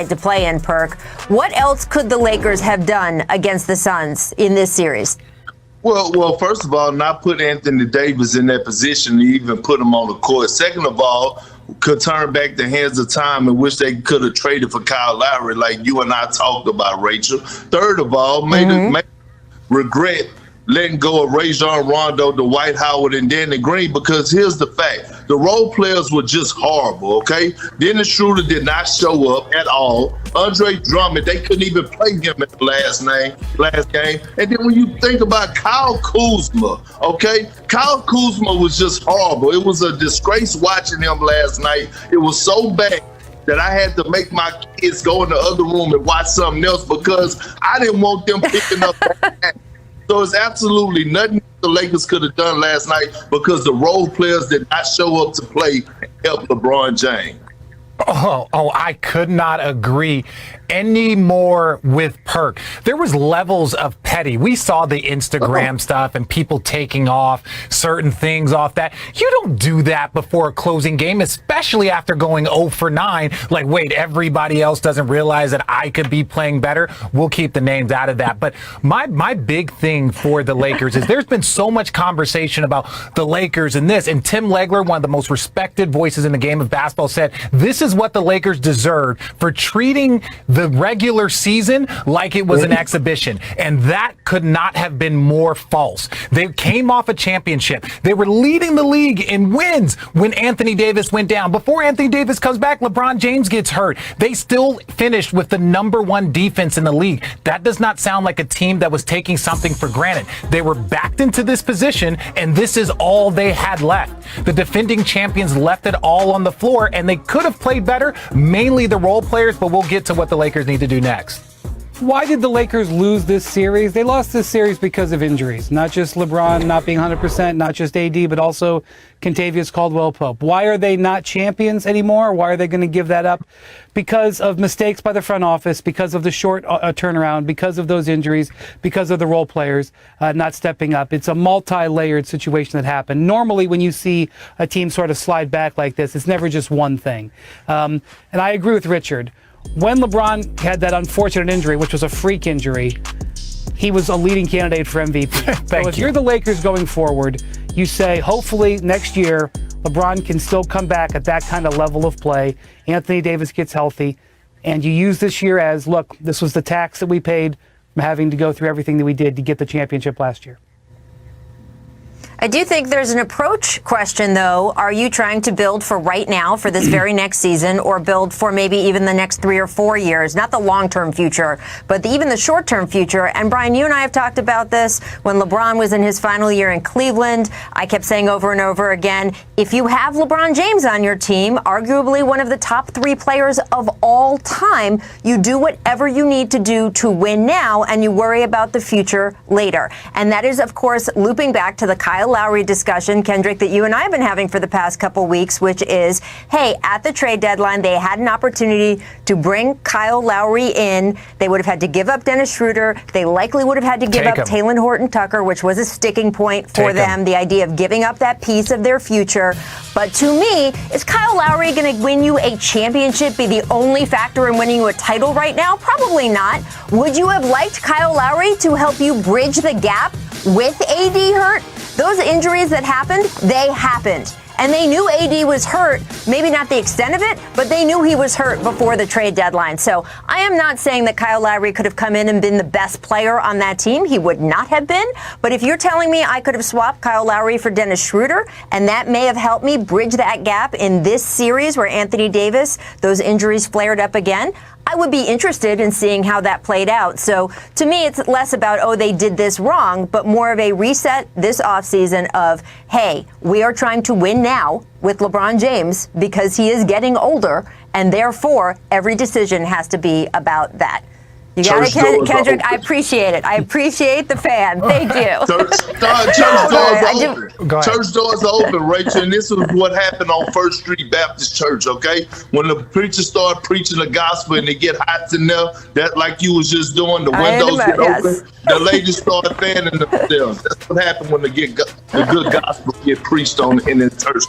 to play in, Perk. What else could the Lakers have done against the Suns in this series? Well, first of all, not put Anthony Davis in that position to even put him on the court. Second of all, could turn back the hands of time in which they could have traded for Kyle Lowry like you and I talked about, Rachel. Third of all, made regret letting go of Rajon Rondo, Dwight Howard, and Danny Green, because here's the fact. The role players were just horrible, okay? Dennis Schroeder did not show up at all. Andre Drummond, they couldn't even play him in the last game. And then when you think about Kyle Kuzma, okay? Kyle Kuzma was just horrible. It was a disgrace watching him last night. It was so bad that I had to make my kids go in the other room and watch something else because I didn't want them picking up that. So it's absolutely nothing the Lakers could have done last night because the role players did not show up to play and help LeBron James. Oh, I could not agree any more with Perk. There was levels of petty. We saw the Instagram stuff and people taking off certain things off that. You don't do that before a closing game, especially after going 0 for 9. Like, wait, everybody else doesn't realize that I could be playing better. We'll keep the names out of that. But my big thing for the Lakers is there's been so much conversation about the Lakers and this. And Tim Legler, one of the most respected voices in the game of basketball, said this is what the Lakers deserved for treating the regular season like it was an exhibition. And that could not have been more false. They came off a championship. They were leading the league in wins when Anthony Davis went down. Before Anthony Davis comes back, LeBron James gets hurt. They still finished with the #1 defense in the league. That does not sound like a team that was taking something for granted. They were backed into this position, and this is all they had left. The defending champions left it all on the floor, and they could have played better, mainly the role players, but we'll get to what the Lakers need to do next. Why did the Lakers lose this series? They lost this series because of injuries. Not just LeBron not being 100%, not just AD, but also Kentavious Caldwell-Pope. Why are they not champions anymore? Why are they going to give that up? Because of mistakes by the front office, because of the short turnaround, because of those injuries, because of the role players not stepping up. It's a multi-layered situation that happened. Normally, when you see a team sort of slide back like this, it's never just one thing. And I agree with Richard. When LeBron had that unfortunate injury, which was a freak injury, he was a leading candidate for MVP. So if you're the Lakers going forward, you say, hopefully next year, LeBron can still come back at that kind of level of play. Anthony Davis gets healthy. And you use this year as, look, this was the tax that we paid from having to go through everything that we did to get the championship last year. I do think there's an approach question, though. Are you trying to build for right now, for this very next season, or build for maybe even the next 3 or 4 years? Not the long-term future, but even the short-term future. And, Brian, you and I have talked about this when LeBron was in his final year in Cleveland. I kept saying over and over again, if you have LeBron James on your team, arguably one of the top 3 players of all time, you do whatever you need to do to win now, and you worry about the future later. And that is, of course, looping back to the Kyle Lowry discussion, Kendrick, that you and I have been having for the past couple weeks, which is, hey, at the trade deadline, they had an opportunity to bring Kyle Lowry in. They would have had to give up Dennis Schroeder. They likely would have had to give up Talen Horton-Tucker, which was a sticking point for them, the idea of giving up that piece of their future. But to me, is Kyle Lowry going to win you a championship, be the only factor in winning you a title right now? Probably not. Would you have liked Kyle Lowry to help you bridge the gap with AD hurt? Those injuries that happened, they happened. And they knew AD was hurt, maybe not the extent of it, but they knew he was hurt before the trade deadline. So I am not saying that Kyle Lowry could have come in and been the best player on that team. He would not have been. But if you're telling me I could have swapped Kyle Lowry for Dennis Schroeder, and that may have helped me bridge that gap in this series where Anthony Davis, those injuries flared up again, I would be interested in seeing how that played out. So to me, it's less about, oh, they did this wrong, but more of a reset this offseason of, hey, we are trying to win now with LeBron James because he is getting older, and therefore every decision has to be about that. You got it, Kendrick. I appreciate it. I appreciate the fan. Thank you. Church doors are open, Rachel, and this is what happened on First Street Baptist Church, okay? When the preachers start preaching the gospel and they get hot in there, that like you was just doing, the windows get open, the ladies start fanning themselves. That's what happened when the good gospel get preached on in the church.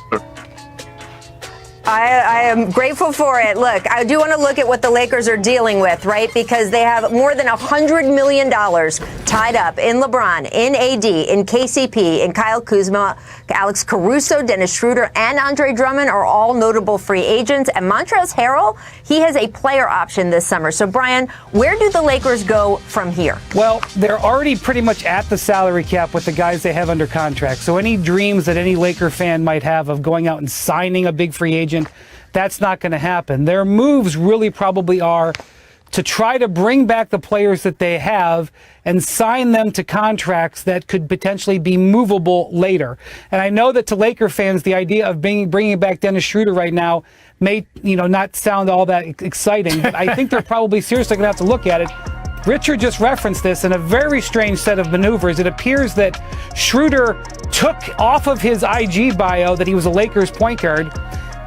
I am grateful for it. Look, I do want to look at what the Lakers are dealing with, right? Because they have more than $100 million tied up in LeBron, in AD, in KCP, in Kyle Kuzma, Alex Caruso, Dennis Schroeder, and Andre Drummond are all notable free agents. And Montrezl Harrell, he has a player option this summer. So, Brian, where do the Lakers go from here? Well, they're already pretty much at the salary cap with the guys they have under contract. So any dreams that any Laker fan might have of going out and signing a big free agent, that's not going to happen. Their moves really probably are to try to bring back the players that they have and sign them to contracts that could potentially be movable later. And I know that to Laker fans, the idea of bringing back Dennis Schroeder right now may, not sound all that exciting, but I think they're probably seriously going to have to look at it. Richard just referenced this in a very strange set of maneuvers. It appears that Schroeder took off of his IG bio that he was a Lakers point guard,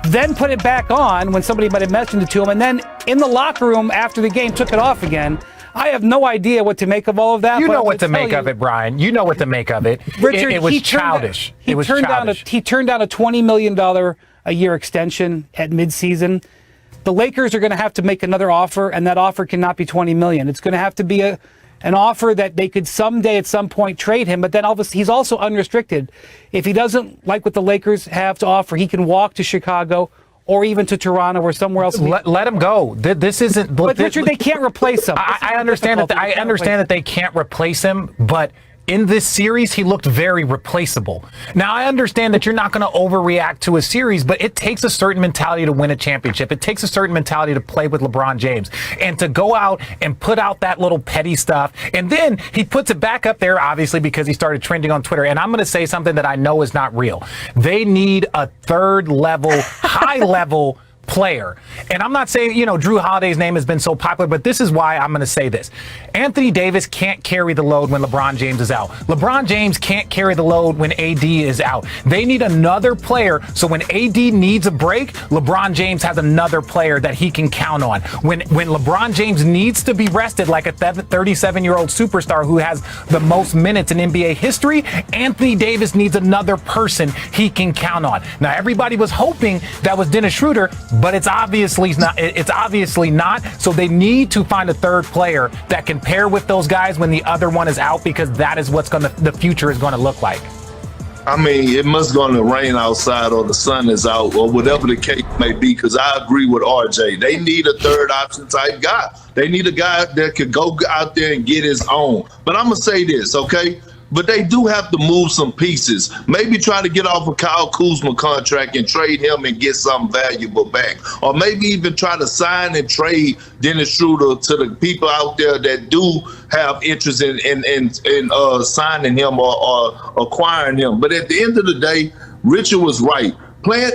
then put it back on when somebody might have mentioned it to him, and then in the locker room after the game took it off again. I have no idea what to make of all of that. You know what to make of it, Brian. You know what to make of it. Richard, it was childish. He turned down a $20 million a year extension at midseason. The Lakers are going to have to make another offer, and that offer cannot be $20 million. It's going to have to be an offer that they could someday at some point trade him, but then he's also unrestricted. If he doesn't like what the Lakers have to offer, he can walk to Chicago or even to Toronto or somewhere else. Let him go. This isn't. But Richard, they can't replace him. I understand that. I understand that they can't replace him, but in this series, he looked very replaceable. Now, I understand that you're not going to overreact to a series, but it takes a certain mentality to win a championship. It takes a certain mentality to play with LeBron James. And to go out and put out that little petty stuff, and then he puts it back up there, obviously, because he started trending on Twitter. And I'm going to say something that I know is not real. They need a third level, high level player. And I'm not saying, Drew Holiday's name has been so popular, but this is why I'm going to say this. Anthony Davis can't carry the load when LeBron James is out. LeBron James can't carry the load when AD is out. They need another player, so when AD needs a break, LeBron James has another player that he can count on. When LeBron James needs to be rested like a 37-year-old superstar who has the most minutes in NBA history, Anthony Davis needs another person he can count on. Now, everybody was hoping that was Dennis Schroeder, but it's obviously not. It's obviously not. So they need to find a third player that can pair with those guys when the other one is out, because that is what's the future is going to look like. I mean, it must going to rain outside or the sun is out or whatever the case may be, because I agree with RJ. They need a third option type guy. They need a guy that could go out there and get his own. But I'm going to say this, okay? But they do have to move some pieces. Maybe try to get off a Kyle Kuzma contract and trade him and get something valuable back. Or maybe even try to sign and trade Dennis Schroeder to the people out there that do have interest in signing him or acquiring him. But at the end of the day, Richard was right.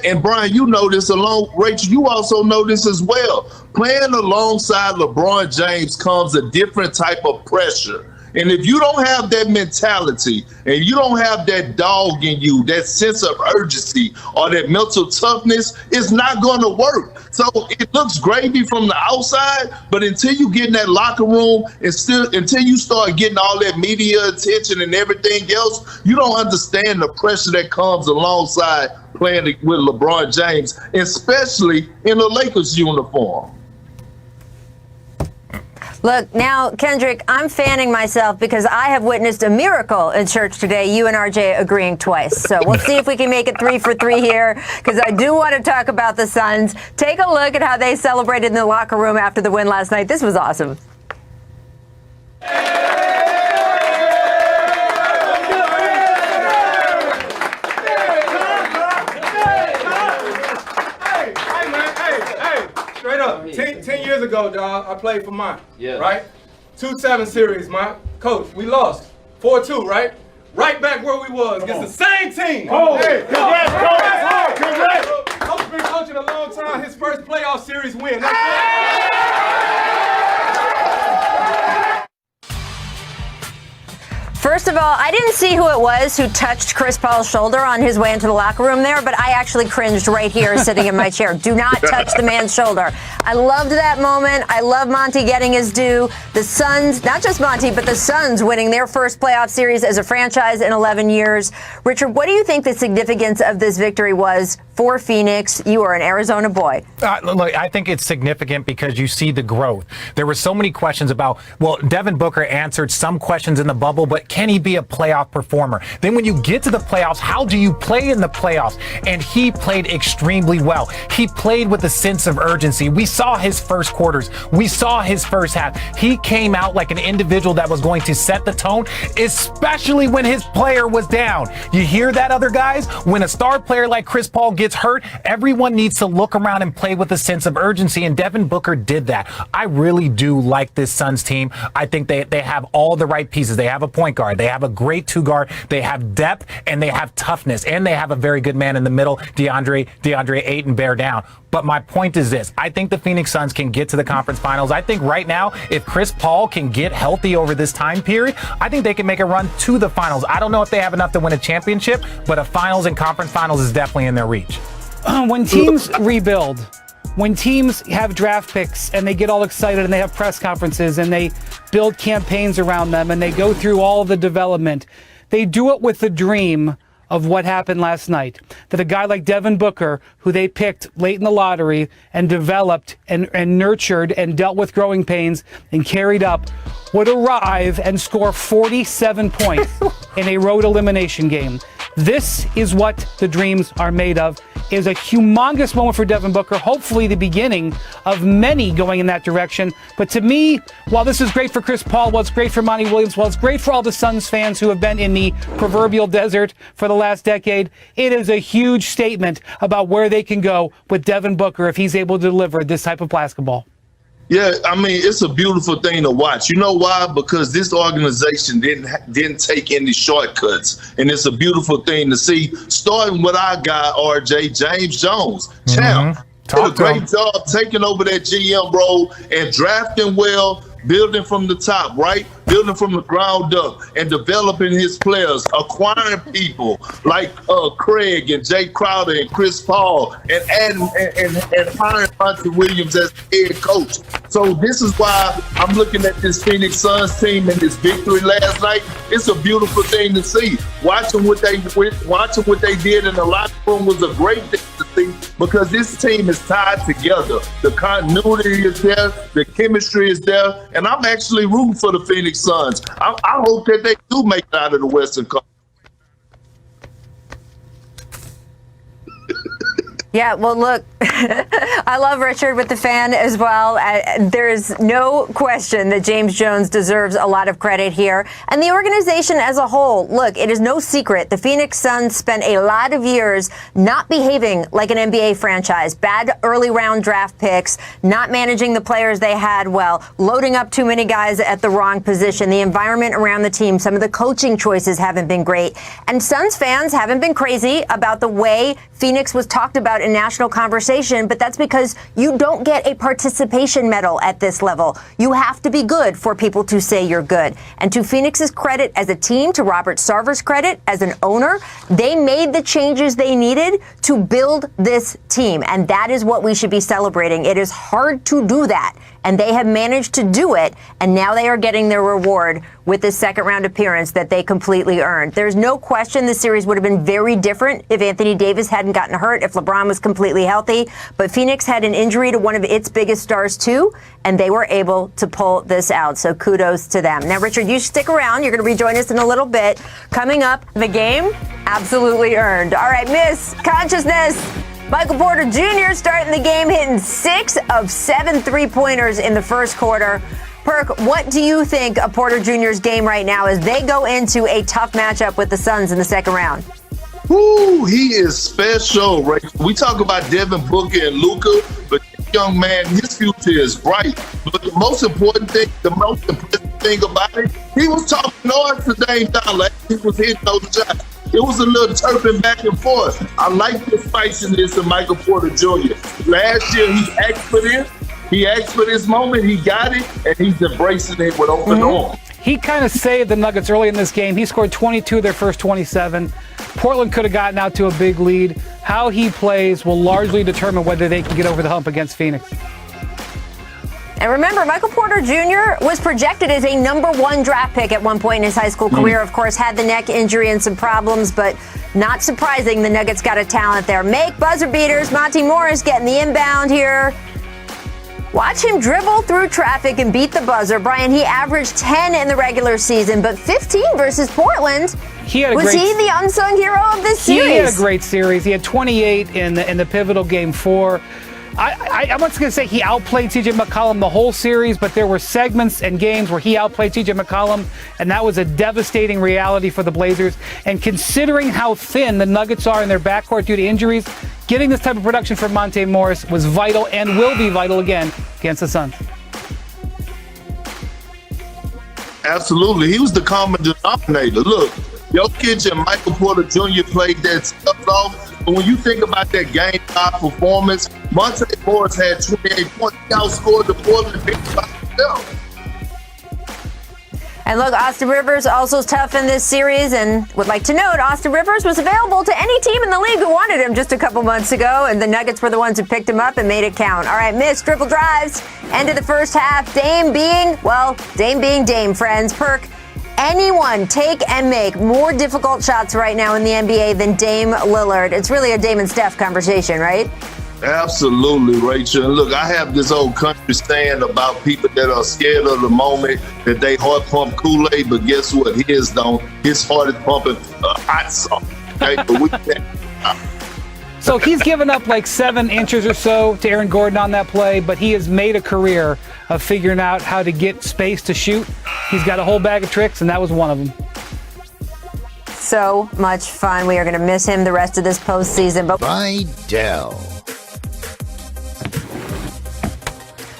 And Brian, you know this Rachel, you also know this as well. Playing alongside LeBron James comes a different type of pressure. And if you don't have that mentality and you don't have that dog in you, that sense of urgency or that mental toughness, it's not going to work. So it looks gravy from the outside, but until you get in that locker room until you start getting all that media attention and everything else, you don't understand the pressure that comes alongside playing with LeBron James, especially in a Lakers uniform. Look, now, Kendrick, I'm fanning myself because I have witnessed a miracle in church today, you and RJ agreeing twice. So we'll see if we can make it 3 for 3 here, because I do want to talk about the Suns. Take a look at how they celebrated in the locker room after the win last night. This was awesome. Straight up, 10 years ago, dog, I played for mine, right? 2-7 series, man. Coach, we lost 4-2, right? Right back where we was, against the same team. Oh, hey, congrats, Coach. Congrats. Coach been coaching a long time. His first playoff series win. First First of all, I didn't see who it was who touched Chris Paul's shoulder on his way into the locker room there, but I actually cringed right here sitting in my chair. Do not touch the man's shoulder. I loved that moment. I love Monty getting his due. The Suns, not just Monty, but the Suns winning their first playoff series as a franchise in 11 years. Richard, what do you think the significance of this victory was for Phoenix? You are an Arizona boy. Look, I think it's significant because you see the growth. There were so many questions about, well, Devin Booker answered some questions in the bubble, but can he be a playoff performer? Then when you get to the playoffs, how do you play in the playoffs? And he played extremely well. He played with a sense of urgency. We saw his first quarters. We saw his first half. He came out like an individual that was going to set the tone, especially when his player was down. You hear that, other guys? When a star player like Chris Paul gets hurt, everyone needs to look around and play with a sense of urgency, and Devin Booker did that. I really do like this Suns team. I think they have all the right pieces. They have a point guard. They have a great two guard. They have depth, and they have toughness, and they have a very good man in the middle, DeAndre Ayton, bear down. But my point is this. I think the Phoenix Suns can get to the conference finals. I think right now, if Chris Paul can get healthy over this time period, I think they can make a run to the finals. I don't know if they have enough to win a championship, but a finals and conference finals is definitely in their reach. When teams rebuild, when teams have draft picks and they get all excited and they have press conferences and they build campaigns around them and they go through all the development, they do it with the dream of what happened last night. That a guy like Devin Booker, who they picked late in the lottery and developed and nurtured and dealt with growing pains and carried up, would arrive and score 47 points in a road elimination game. This is what the dreams are made of. Is a humongous moment for Devin Booker, hopefully the beginning of many going in that direction. But to me, while this is great for Chris Paul, while it's great for Monty Williams, while it's great for all the Suns fans who have been in the proverbial desert for the last decade, it is a huge statement about where they can go with Devin Booker if he's able to deliver this type of basketball. Yeah, I mean, it's a beautiful thing to watch. You know why? Because this organization didn't take any shortcuts, and it's a beautiful thing to see. Starting with our guy, RJ, James Jones, champ, did a great job taking over that GM role and drafting well, building from the top, right? Building from the ground up and developing his players, acquiring people like Craig and Jay Crowder and Chris Paul, and hiring Monty Williams as head coach. So this is why I'm looking at this Phoenix Suns team and this victory last night. It's a beautiful thing to see. Watching what they did in the locker room was a great thing to see, because this team is tied together. The continuity is there, the chemistry is there, and I'm actually rooting for the Phoenix Suns. I hope that they do make it out of the Western Conference. Yeah, well, look, I love Richard with the fan as well. There's no question that James Jones deserves a lot of credit here. And the organization as a whole, look, it is no secret. The Phoenix Suns spent a lot of years not behaving like an NBA franchise. Bad early round draft picks, not managing the players they had well, loading up too many guys at the wrong position. The environment around the team, some of the coaching choices haven't been great. And Suns fans haven't been crazy about the way Phoenix was talked about in national conversation, but that's because you don't get a participation medal at this level. You have to be good for people to say you're good. And to Phoenix's credit as a team, to Robert Sarver's credit as an owner, they made the changes they needed to build this team. And that is what we should be celebrating. It is hard to do that, and they have managed to do it, and now they are getting their reward with this second round appearance that they completely earned. There's no question this series would have been very different if Anthony Davis hadn't gotten hurt, if LeBron was completely healthy. But Phoenix had an injury to one of its biggest stars too, and they were able to pull this out. So kudos to them. Now, Richard, you stick around. You're going to rejoin us in a little bit. Coming up, the game absolutely earned. All right, Miss Consciousness. Michael Porter Jr. starting the game, hitting 6 of 7 three-pointers in the first quarter. Perk, what do you think of Porter Jr.'s game right now as they go into a tough matchup with the Suns in the second round? Woo, he is special, right? We talk about Devin Booker and Luka, but this young man, his future is bright. But the most important thing, the most impressive thing about it, he was talking noise to Dame Dollar. He was hitting those shots. It was a little turping back and forth. I like the spiciness of Michael Porter Jr. Last year, he asked for this. He asked for this moment. He got it, and he's embracing it with open arms. He kind of saved the Nuggets early in this game. He scored 22 of their first 27. Portland could have gotten out to a big lead. How he plays will largely determine whether they can get over the hump against Phoenix. And remember, Michael Porter Jr. was projected as a #1 draft pick at one point in his high school career. Of course, had the neck injury and some problems, but not surprising, the Nuggets got a talent there. Make buzzer beaters. Monte Morris getting the inbound here. Watch him dribble through traffic and beat the buzzer. Brian, he averaged 10 in the regular season, but 15 versus Portland. Was he the unsung hero of this series? He had a great series. He had 28 in the pivotal Game 4. I'm not going to say he outplayed C.J. McCollum the whole series, but there were segments and games where he outplayed C.J. McCollum, and that was a devastating reality for the Blazers. And considering how thin the Nuggets are in their backcourt due to injuries, getting this type of production from Monte Morris was vital and will be vital again against the Suns. Absolutely. He was the common denominator. Look, Jokic and Michael Porter Jr. played that stuff off. But when you think about that Game 5 performance, Monte Morris had 28 points. He outscored the Portland Pistons by himself. And look, Austin Rivers also tough in this series, and would like to note Austin Rivers was available to any team in the league who wanted him just a couple months ago, and the Nuggets were the ones who picked him up and made it count. All right, missed dribble drives, end of the first half. Dame being Dame, friends. Perk, anyone take and make more difficult shots right now in the NBA than Dame Lillard? It's really a Dame and Steph conversation, right? Absolutely, Rachel. And look, I have this old country saying about people that are scared of the moment, that they heart pump Kool-Aid, but guess what? His don't. His heart is pumping hot sauce. Okay? So he's given up like 7 inches or so to Aaron Gordon on that play, but he has made a career of figuring out how to get space to shoot. He's got a whole bag of tricks, and that was one of them. So much fun. We are going to miss him the rest of this postseason. But By Dell.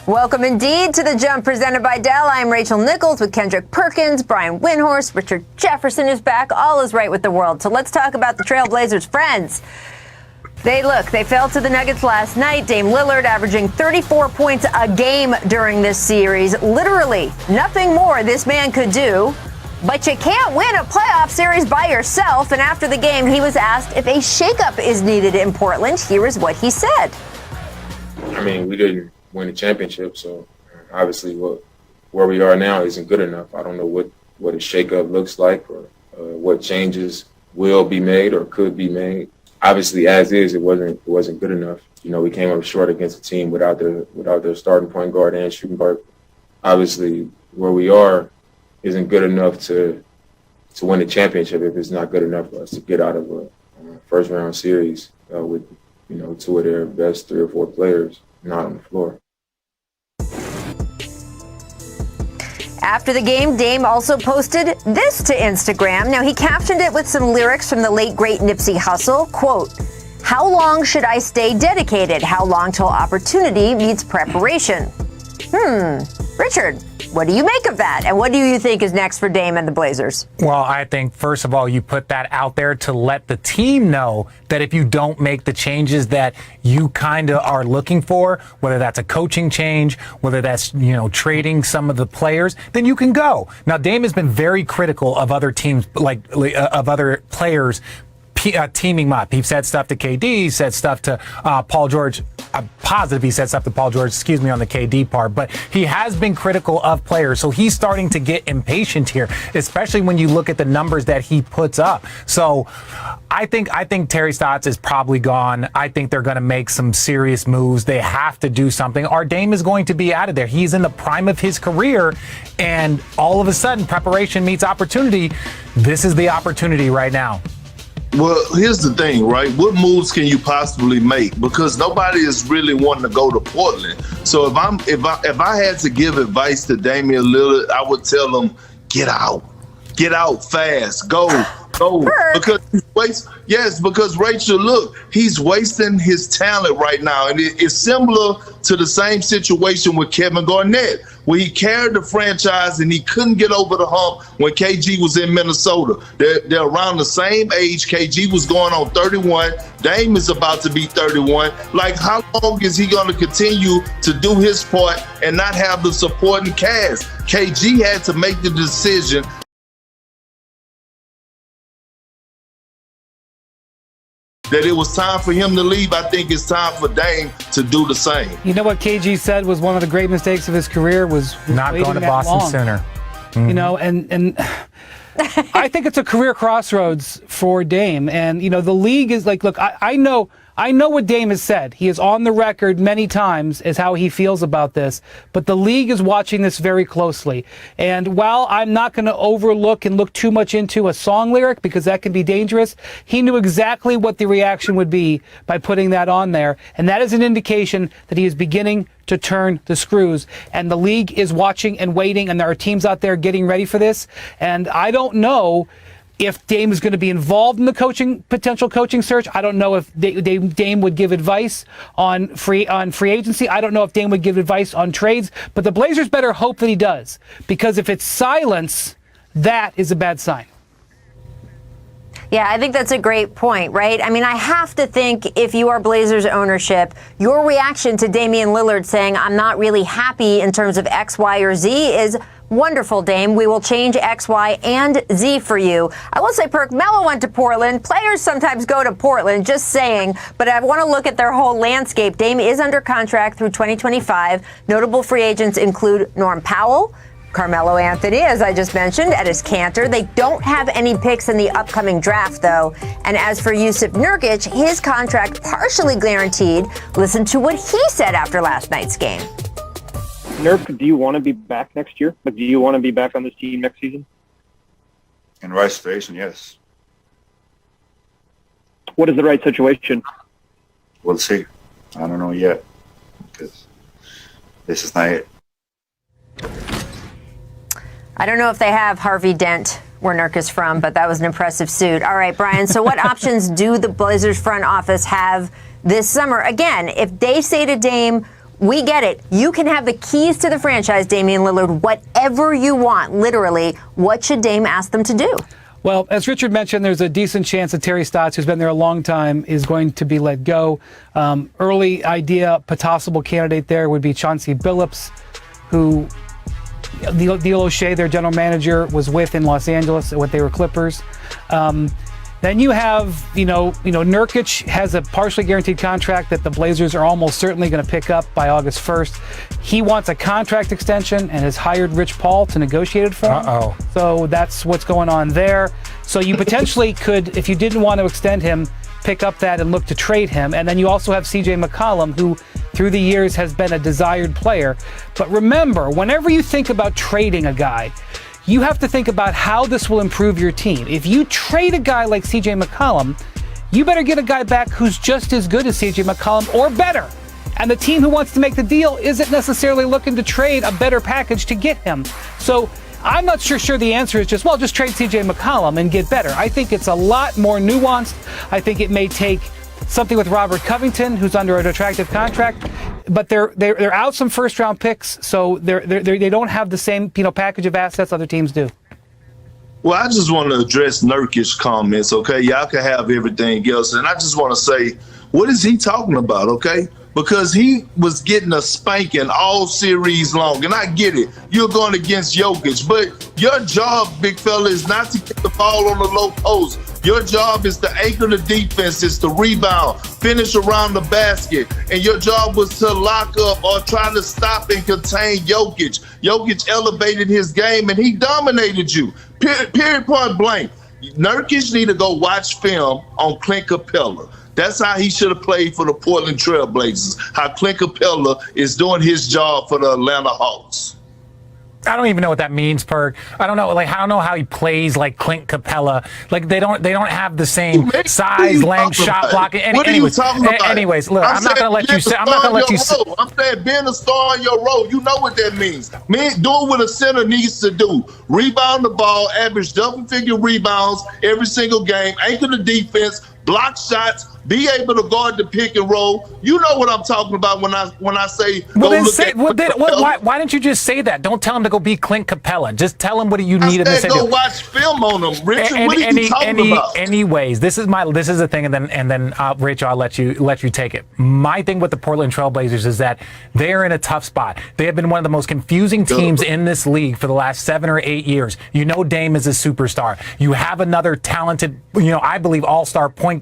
Welcome indeed to The Jump presented by Dell. I'm Rachel Nichols with Kendrick Perkins, Brian Windhorst, Richard Jefferson is back. All is right with the world. So let's talk about the Trailblazers' friends. They fell to the Nuggets last night. Dame Lillard averaging 34 points a game during this series. Literally nothing more this man could do. But you can't win a playoff series by yourself. And after the game, he was asked if a shakeup is needed in Portland. Here is what he said. I mean, we didn't win a championship, so obviously where we are now isn't good enough. I don't know what a shakeup looks like or what changes will be made or could be made. Obviously, as is, it wasn't good enough. You know, we came up short against a team without their starting point guard and shooting guard. Obviously, where we are isn't good enough to win a championship if it's not good enough for us to get out of a first round series with 2 of their best 3 or 4 players not on the floor. After the game, Dame also posted this to Instagram. Now, he captioned it with some lyrics from the late, great Nipsey Hussle. Quote, "How long should I stay dedicated? How long till opportunity meets preparation?" Richard, what do you make of that? And what do you think is next for Dame and the Blazers? Well, I think, first of all, you put that out there to let the team know that if you don't make the changes that you kind of are looking for, whether that's a coaching change, whether that's, trading some of the players, then you can go. Now, Dame has been very critical of other teams, of other players teaming up. He said stuff to KD, he said stuff to Paul George. I'm positive he said stuff to Paul George, on the KD part, but he has been critical of players. So he's starting to get impatient here, especially when you look at the numbers that he puts up. So I think Terry Stotts is probably gone. I think they're going to make some serious moves. They have to do something, or Dame is going to be out of there. He's in the prime of his career, and all of a sudden, preparation meets opportunity. This is the opportunity right now. Well, here's the thing, right? What moves can you possibly make? Because nobody is really wanting to go to Portland. So if I had to give advice to Damian Lillard, I would tell him, get out fast, go. Because Yes, because Rachel, look, he's wasting his talent right now. And it's similar to the same situation with Kevin Garnett, where he carried the franchise and he couldn't get over the hump when KG was in Minnesota. They're around the same age. KG was going on 31. Dame is about to be 31. Like, how long is he going to continue to do his part and not have the supporting cast? KG had to make the decision that it was time for him to leave. I think it's time for Dame to do the same. You know what KG said was one of the great mistakes of his career was not going to Boston sooner. You know, and I think it's a career crossroads for Dame. And, you know, the league is like, look, I know what Dame has said. He is on the record many times as how he feels about this, but the league is watching this very closely. And while I'm not going to overlook and look too much into a song lyric because that can be dangerous, he knew exactly what the reaction would be by putting that on there. And that is an indication that he is beginning to turn the screws. And the league is watching and waiting, and there are teams out there getting ready for this. And I don't know if Dame is going to be involved in the potential coaching search. I don't know if Dame would give advice on free agency. I don't know if Dame would give advice on trades. But the Blazers better hope that he does, because if it's silence, that is a bad sign. Yeah, I think that's a great point, right? I mean, I have to think if you are Blazers ownership, your reaction to Damian Lillard saying, I'm not really happy in terms of X, Y, or Z is wonderful, Dame. We will change X, Y, and Z for you. I will say, Perk, Melo went to Portland. Players sometimes go to Portland, just saying, but I want to look at their whole landscape. Dame is under contract through 2025. Notable free agents include Norm Powell, Carmelo Anthony, as I just mentioned, Enes Kanter. They don't have any picks in the upcoming draft, though. And as for Jusuf Nurkic, his contract partially guaranteed. Listen to what he said after last night's game. Nurk, do you want to be back next year? Like, do you want to be back on this team next season? In the right situation, yes. What is the right situation? We'll see. I don't know yet, because this is not it. I don't know if they have Harvey Dent where Nurk is from, but that was an impressive suit. All right, Brian, so what options do the Blazers front office have this summer? Again, if they say to Dame, we get it, you can have the keys to the franchise, Damian Lillard, whatever you want, literally, what should Dame ask them to do? Well, as Richard mentioned, there's a decent chance that Terry Stotts, who's been there a long time, is going to be let go. Early idea, possible candidate there would be Chauncey Billups, who Neil O'Shea, their general manager, was with in Los Angeles when they were Clippers. Then you have, Nurkic has a partially guaranteed contract that the Blazers are almost certainly going to pick up by August 1st. He wants a contract extension and has hired Rich Paul to negotiate it for him. So that's what's going on there. So you potentially could, if you didn't want to extend him, pick up that and look to trade him. And then you also have CJ McCollum, who through the years has been a desired player. But remember, whenever you think about trading a guy, you have to think about how this will improve your team. If you trade a guy like CJ McCollum, you better get a guy back who's just as good as CJ McCollum or better. And the team who wants to make the deal isn't necessarily looking to trade a better package to get him. So I'm not sure the answer is just trade CJ McCollum and get better. I think it's a lot more nuanced. I think it may take something with Robert Covington, who's under an attractive contract, but they're out some first round picks, so they don't have the same package of assets other teams do. Well, I just want to address Nurkic's comments, okay? Y'all can have everything else, and I just want to say, what is he talking about, okay? Because he was getting a spanking all series long, and I get it. You're going against Jokic, but your job, big fella, is not to get the ball on the low post. Your job is to anchor the defense, is to rebound, finish around the basket, and your job was to lock up or try to stop and contain Jokic. Jokic elevated his game, and he dominated you. Period, point blank. Nurkic need to go watch film on Clint Capella. That's how he should have played for the Portland Trail Blazers, how Clint Capella is doing his job for the Atlanta Hawks. I don't even know what that means, Perk. I don't know. I don't know how he plays like Clint Capella. Like they don't have the same size, length, shot blocking. What are you talking about? Anyways, look, I'm not gonna let you say. I'm not gonna let you say. I'm saying being a star in your role. You know what that means. Do what a center needs to do. Rebound the ball, average double-figure rebounds every single game, anchor the defense, block shots, be able to guard the pick and roll. You know what I'm talking about when I say Well, go then look say, at. well, then, why didn't you just say that? Don't tell him to go be Clint Capella. Just tell him what you need him to say. Go watch film on them, Richard. What are you talking about? Anyways, this is the thing, and then Rich, I'll let you take it. My thing with the Portland Trailblazers is that they're in a tough spot. They have been one of the most confusing teams in this league for the last 7 or 8 years. You know, Dame is a superstar. You have another talented, I believe all-star point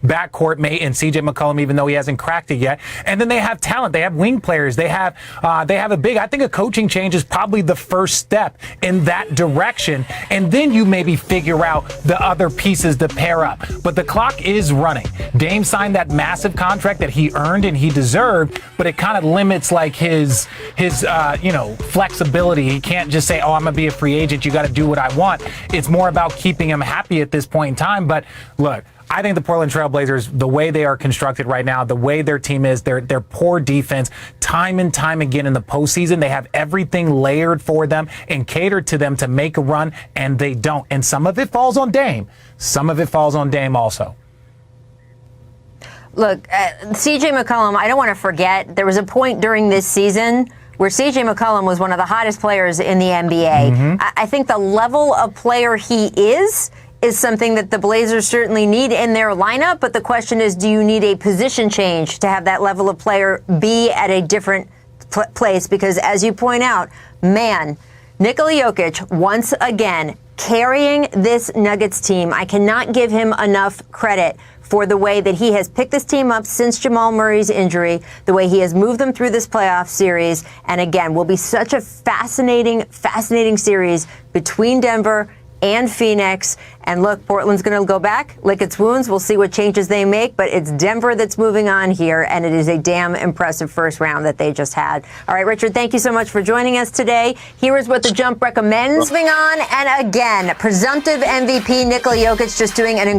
backcourt mate in CJ McCollum, even though he hasn't cracked it yet. And then they have talent. They have wing players. They have a big. I think a coaching change is probably the first step in that direction. And then you maybe figure out the other pieces to pair up. But the clock is running. Dame signed that massive contract that he earned and he deserved, but it kind of limits like his flexibility. He can't just say, "Oh, I'm gonna be a free agent. You got to do what I want." It's more about keeping him happy at this point in time. But look, I think the Portland Trailblazers, the way they are constructed right now, the way their team is, their poor defense, time and time again in the postseason, they have everything layered for them and catered to them to make a run, and they don't. And some of it falls on Dame. Some of it falls on Dame also. Look, CJ McCollum, I don't want to forget, there was a point during this season where CJ McCollum was one of the hottest players in the NBA. Mm-hmm. I think the level of player he is something that the Blazers certainly need in their lineup, but the question is, do you need a position change to have that level of player be at a different place? Because as you point out, man, Nikola Jokic, once again, carrying this Nuggets team. I cannot give him enough credit for the way that he has picked this team up since Jamal Murray's injury, the way he has moved them through this playoff series. And again, will be such a fascinating series between Denver and Phoenix. And look, Portland's going to go back, lick its wounds. We'll see what changes they make, but it's Denver that's moving on here, and it is a damn impressive first round that they just had. All right, Richard, thank you so much for joining us today. Here is what the Jump recommends, Vingan. And again, presumptive MVP Nikola Jokic just doing an